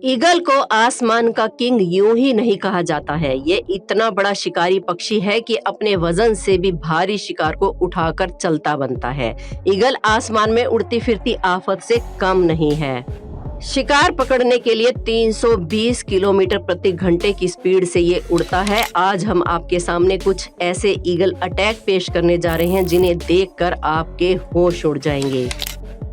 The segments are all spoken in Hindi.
ईगल को आसमान का किंग यूं ही नहीं कहा जाता है। ये इतना बड़ा शिकारी पक्षी है कि अपने वजन से भी भारी शिकार को उठाकर चलता बनता है। ईगल आसमान में उड़ती फिरती आफत से कम नहीं है। शिकार पकड़ने के लिए 320 किलोमीटर प्रति घंटे की स्पीड से ये उड़ता है। आज हम आपके सामने कुछ ऐसे ईगल अटैक पेश करने जा रहे हैं जिन्हें देखकर आपके होश उड़ जाएंगे।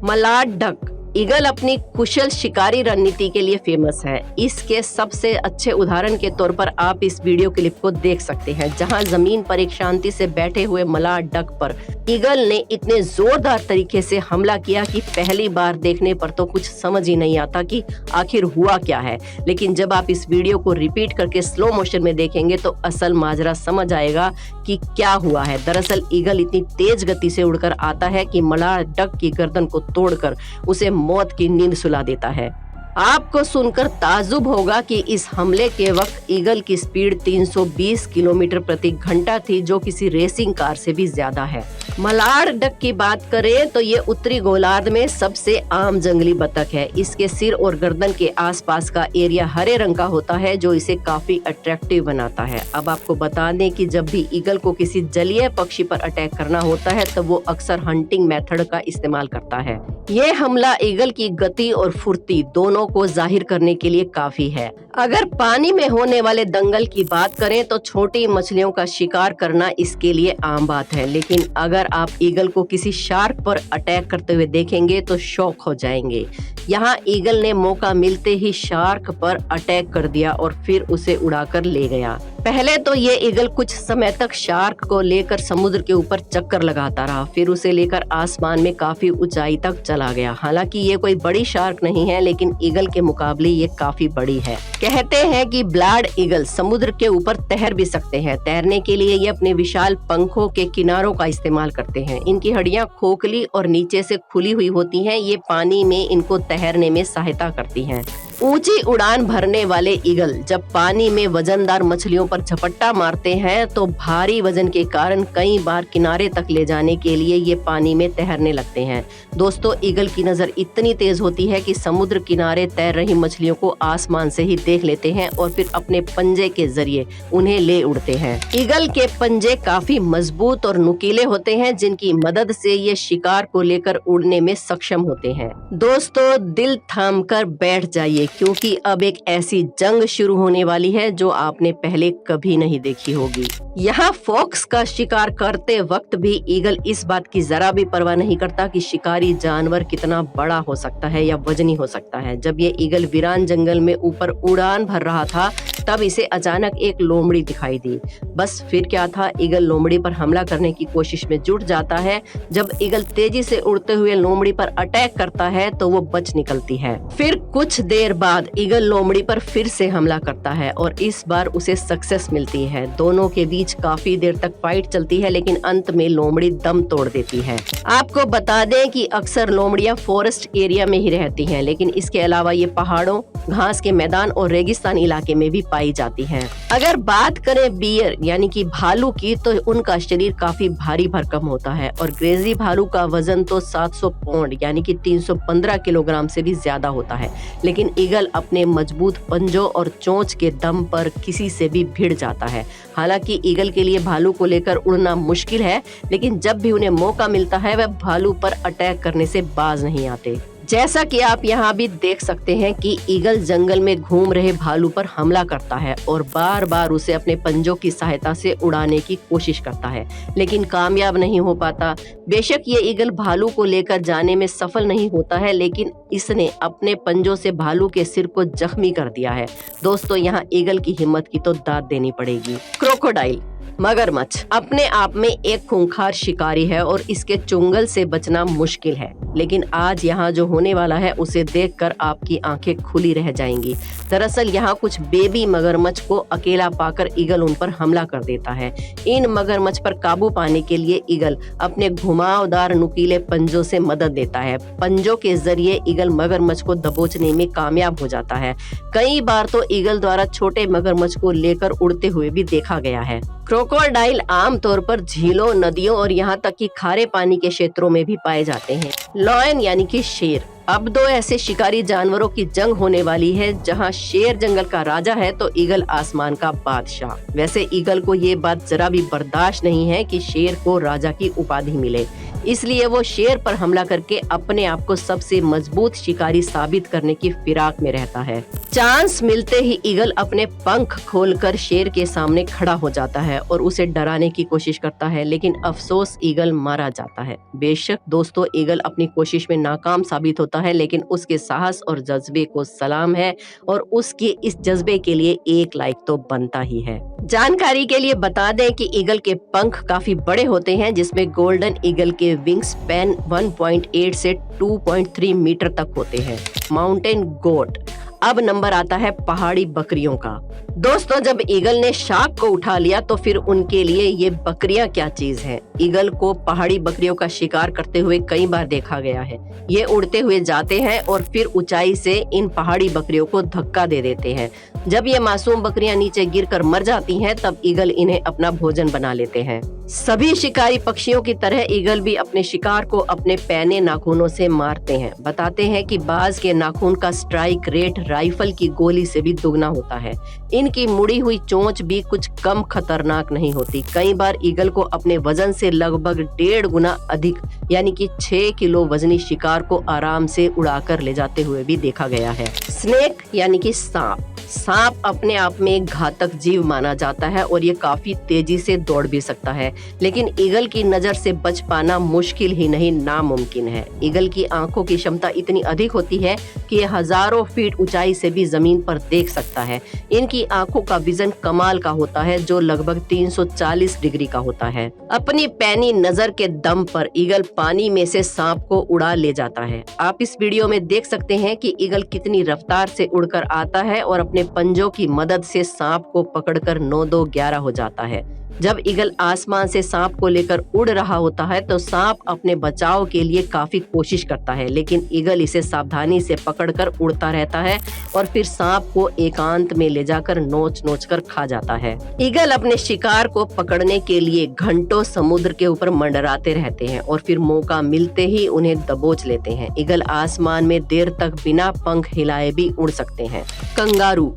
मलाड डक ईगल अपनी कुशल शिकारी रणनीति के लिए फेमस है। इसके सबसे अच्छे उदाहरण के तौर पर आप इस वीडियो क्लिप को देख सकते हैं, जहां जमीन पर एक शांति से बैठे हुए मलाड डक पर ईगल ने इतने जोरदार तरीके से हमला किया कि पहली बार देखने पर तो कुछ समझ ही नहीं आता कि आखिर हुआ क्या है। लेकिन जब आप इस वीडियो को रिपीट करके स्लो मोशन में देखेंगे तो असल माजरा समझ आएगा कि क्या हुआ है। दरअसल ईगल इतनी तेज गति से उड़कर आता है कि मलाड डक की गर्दन को तोड़कर उसे मौत की नींद सुला देता है। आपको सुनकर ताज्जुब होगा कि इस हमले के वक्त ईगल की स्पीड 320 किलोमीटर प्रति घंटा थी, जो किसी रेसिंग कार से भी ज्यादा है। मलाड डक की बात करें तो ये उत्तरी गोलार्ध में सबसे आम जंगली बतख है। इसके सिर और गर्दन के आसपास का एरिया हरे रंग का होता है, जो इसे काफी अट्रैक्टिव बनाता है। अब आपको बता दें कि जब भी ईगल को किसी जलीय पक्षी पर अटैक करना होता है तो वो अक्सर हंटिंग मेथड का इस्तेमाल करता है। ये हमला ईगल की गति और फुर्ती दोनों को जाहिर करने के लिए काफी है। अगर पानी में होने वाले दंगल की बात करें तो छोटी मछलियों का शिकार करना इसके लिए आम बात है, लेकिन अगर आप ईगल को किसी शार्क पर अटैक करते हुए देखेंगे तो शॉक हो जाएंगे। यहाँ ईगल ने मौका मिलते ही शार्क पर अटैक कर दिया और फिर उसे उड़ाकर ले गया। पहले तो ये ईगल कुछ समय तक शार्क को लेकर समुद्र के ऊपर चक्कर लगाता रहा, फिर उसे लेकर आसमान में काफी ऊंचाई तक चला गया। हालांकि ये कोई बड़ी शार्क नहीं है, लेकिन ईगल के मुकाबले ये काफी बड़ी है। कहते हैं कि ब्लाड ईगल समुद्र के ऊपर तैर भी सकते हैं। तैरने के लिए ये अपने विशाल पंखों के किनारों का इस्तेमाल करते हैं। इनकी हड्डियां खोखली और नीचे से खुली हुई होती हैं। ये पानी में इनको तैरने में सहायता करती हैं। ऊंची उड़ान भरने वाले ईगल जब पानी में वजनदार मछलियों पर झपट्टा मारते हैं तो भारी वजन के कारण कई बार किनारे तक ले जाने के लिए ये पानी में तैरने लगते हैं। दोस्तों, ईगल की नजर इतनी तेज होती है कि समुद्र किनारे तैर रही मछलियों को आसमान से ही देख लेते हैं और फिर अपने पंजे के जरिए उन्हें ले उड़ते हैं। ईगल के पंजे काफी मजबूत और नुकीले होते हैं, जिनकी मदद से ये शिकार को लेकर उड़ने में सक्षम होते हैं। दोस्तों, दिल थाम कर बैठ जाइए, क्योंकि अब एक ऐसी जंग शुरू होने वाली है जो आपने पहले कभी नहीं देखी होगी। यहाँ फॉक्स का शिकार करते वक्त भी ईगल इस बात की जरा भी परवाह नहीं करता कि शिकारी जानवर कितना बड़ा हो सकता है या वजनी हो सकता है। जब ये ईगल वीरान जंगल में ऊपर उड़ान भर रहा था तब इसे अचानक एक लोमड़ी दिखाई दी। बस फिर क्या था, ईगल लोमड़ी पर हमला करने की कोशिश में जुट जाता है। जब ईगल तेजी से उड़ते हुए लोमड़ी पर अटैक करता है तो वो बच निकलती है। फिर कुछ देर बाद ईगल लोमड़ी पर फिर से हमला करता है और इस बार उसे सक्सेस मिलती है। दोनों के बीच काफी देर तक फाइट चलती है, लेकिन अंत में लोमड़ी दम तोड़ देती है। आपको बता दें कि अक्सर लोमड़ियां फॉरेस्ट एरिया में ही रहती हैं, लेकिन इसके अलावा ये पहाड़ों, घास के मैदान और रेगिस्तान इलाके में भी पाई जाती हैं। अगर बात करें बियर यानी कि भालू की, तो उनका शरीर काफी भारी भरकम होता है और ग्रेजी भालू का वजन तो 700 पाउंड यानी कि 315 किलोग्राम से भी ज्यादा होता है। लेकिन ईगल अपने मजबूत पंजों और चोंच के दम पर किसी से भी भिड़ जाता है। हालांकि ईगल के लिए भालू को लेकर उड़ना मुश्किल है, लेकिन जब भी उन्हें मौका मिलता है वह भालू पर अटैक करने से बाज नहीं आते। जैसा कि आप यहाँ भी देख सकते हैं कि ईगल जंगल में घूम रहे भालू पर हमला करता है और बार बार उसे अपने पंजों की सहायता से उड़ाने की कोशिश करता है, लेकिन कामयाब नहीं हो पाता। बेशक ये ईगल भालू को लेकर जाने में सफल नहीं होता है, लेकिन इसने अपने पंजों से भालू के सिर को जख्मी कर दिया है। दोस्तों, यहाँ ईगल की हिम्मत की तो दाद देनी पड़ेगी। क्रोकोडाइल मगरमच्छ अपने आप में एक खूंखार शिकारी है और इसके चुंगल से बचना मुश्किल है, लेकिन आज यहाँ जो होने वाला है उसे देखकर आपकी आंखें खुली रह जाएंगी। दरअसल यहाँ कुछ बेबी मगरमच्छ को अकेला पाकर ईगल उन पर हमला कर देता है। इन मगरमच्छ पर काबू पाने के लिए ईगल अपने घुमावदार नुकीले पंजों से मदद देता है। पंजों के जरिए ईगल मगरमच्छ को दबोचने में कामयाब हो जाता है। कई बार तो ईगल द्वारा छोटे मगरमच्छ को लेकर उड़ते हुए भी देखा गया है। क्रोकोडाइल आमतौर पर झीलों, नदियों और यहाँ तक कि खारे पानी के क्षेत्रों में भी पाए जाते हैं। लॉयन यानी कि शेर अब दो ऐसे शिकारी जानवरों की जंग होने वाली है, जहां शेर जंगल का राजा है तो ईगल आसमान का बादशाह। वैसे ईगल को ये बात जरा भी बर्दाश्त नहीं है कि शेर को राजा की उपाधि मिले, इसलिए वो शेर पर हमला करके अपने आप को सबसे मजबूत शिकारी साबित करने की फिराक में रहता है। चांस मिलते ही ईगल अपने पंख खोलकर शेर के सामने खड़ा हो जाता है और उसे डराने की कोशिश करता है, लेकिन अफसोस ईगल मारा जाता है। बेशक दोस्तों, ईगल अपनी कोशिश में नाकाम साबित होता है, लेकिन उसके साहस और जज्बे को सलाम है और उसके इस जज्बे के लिए 1 लाइक तो बनता ही है। जानकारी के लिए बता दें कि ईगल के पंख काफी बड़े होते हैं, जिसमें गोल्डन ईगल के विंग स्पैन 1.8 से 2.3 मीटर तक होते हैं। Mountain goat. अब नंबर आता है पहाड़ी बकरियों का। दोस्तों, जब ईगल ने शार्क को उठा लिया तो फिर उनके लिए ये बकरियां क्या चीज हैं। ईगल को पहाड़ी बकरियों का शिकार करते हुए कई बार देखा गया है। ये उड़ते हुए जाते हैं और फिर ऊंचाई से इन पहाड़ी बकरियों को धक्का दे देते हैं। जब ये मासूम बकरियां नीचे गिरकर मर जाती हैं, तब ईगल इन्हें अपना भोजन बना लेते हैं। सभी शिकारी पक्षियों की तरह ईगल भी अपने शिकार को अपने पैने नाखूनों से मारते हैं। बताते हैं कि बाज के नाखून का स्ट्राइक रेट राइफल की गोली से भी दुगना होता है। इनकी मुड़ी हुई चोंच भी कुछ कम खतरनाक नहीं होती। कई बार ईगल को अपने वजन से लगभग 1.5 गुना अधिक यानी कि 6 किलो वजनी शिकार को आराम से उड़ाकर ले जाते हुए भी देखा गया है। स्नेक यानी कि सांप। सांप अपने आप में एक घातक जीव माना जाता है और ये काफी तेजी से दौड़ भी सकता है, लेकिन ईगल की नजर से बच पाना मुश्किल ही नहीं नामुमकिन है। ईगल की आंखों की क्षमता इतनी अधिक होती है कि ये हजारों फीट ऊंचाई से भी जमीन पर देख सकता है। इनकी आंखों का विजन कमाल का होता है, जो लगभग 340 डिग्री का होता है। अपनी पैनी नजर के दम पर ईगल पानी में से सांप को उड़ा ले जाता है। आप इस वीडियो में देख सकते हैं कि ईगल कितनी रफ्तार से उड़कर आता है और अपने पंजों की मदद से सांप को पकड़कर 9-2-11 हो जाता है। जब ईगल आसमान से सांप को लेकर उड़ रहा होता है तो सांप अपने बचाव के लिए काफी कोशिश करता है, लेकिन ईगल इसे सावधानी से पकड़कर उड़ता रहता है और फिर सांप को एकांत में ले जाकर नोच कर खा जाता है। ईगल अपने शिकार को पकड़ने के लिए घंटों समुद्र के ऊपर मंडराते रहते हैं और फिर मौका मिलते ही उन्हें दबोच लेते हैं। ईगल आसमान में देर तक बिना पंख हिलाए भी उड़ सकते हैं। कंगारू।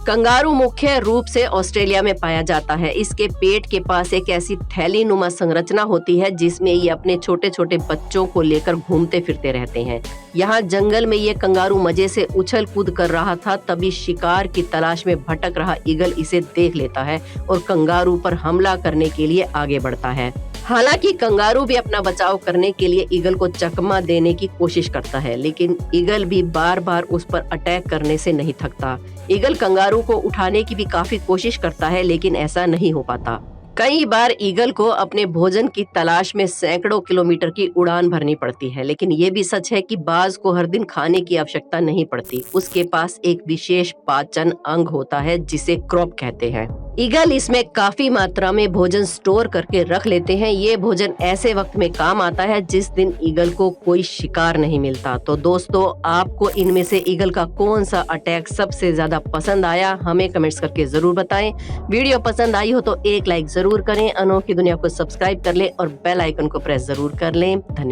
कंगारू मुख्य रूप से ऑस्ट्रेलिया में पाया जाता है। इसके पेट के पास एक ऐसी थैली नुमा संरचना होती है जिसमें ये अपने छोटे छोटे बच्चों को लेकर घूमते फिरते रहते हैं। यहाँ जंगल में ये कंगारू मजे से उछल कूद कर रहा था, तभी शिकार की तलाश में भटक रहा ईगल इसे देख लेता है और कंगारू पर हमला करने के लिए आगे बढ़ता है। हालांकि कंगारू भी अपना बचाव करने के लिए ईगल को चकमा देने की कोशिश करता है, लेकिन ईगल भी बार बार उस पर अटैक करने से नहीं थकता। ईगल कंगारू को उठाने की भी काफी कोशिश करता है, लेकिन ऐसा नहीं हो पाता। कई बार ईगल को अपने भोजन की तलाश में सैकड़ों किलोमीटर की उड़ान भरनी पड़ती है, लेकिन ये भी सच है कि बाज को हर दिन खाने की आवश्यकता नहीं पड़ती। उसके पास एक विशेष पाचन अंग होता है जिसे क्रॉप कहते हैं। ईगल इसमें काफी मात्रा में भोजन स्टोर करके रख लेते हैं। ये भोजन ऐसे वक्त में काम आता है जिस दिन ईगल को कोई शिकार नहीं मिलता। तो दोस्तों, आपको इनमें से ईगल का कौन सा अटैक सबसे ज्यादा पसंद आया, हमें कमेंट्स करके जरूर बताएं। वीडियो पसंद आई हो तो 1 लाइक जरूर करें, अनोखी दुनिया को सब्सक्राइब कर लें और बेल आइकन को प्रेस जरूर कर लें। धन्यवाद।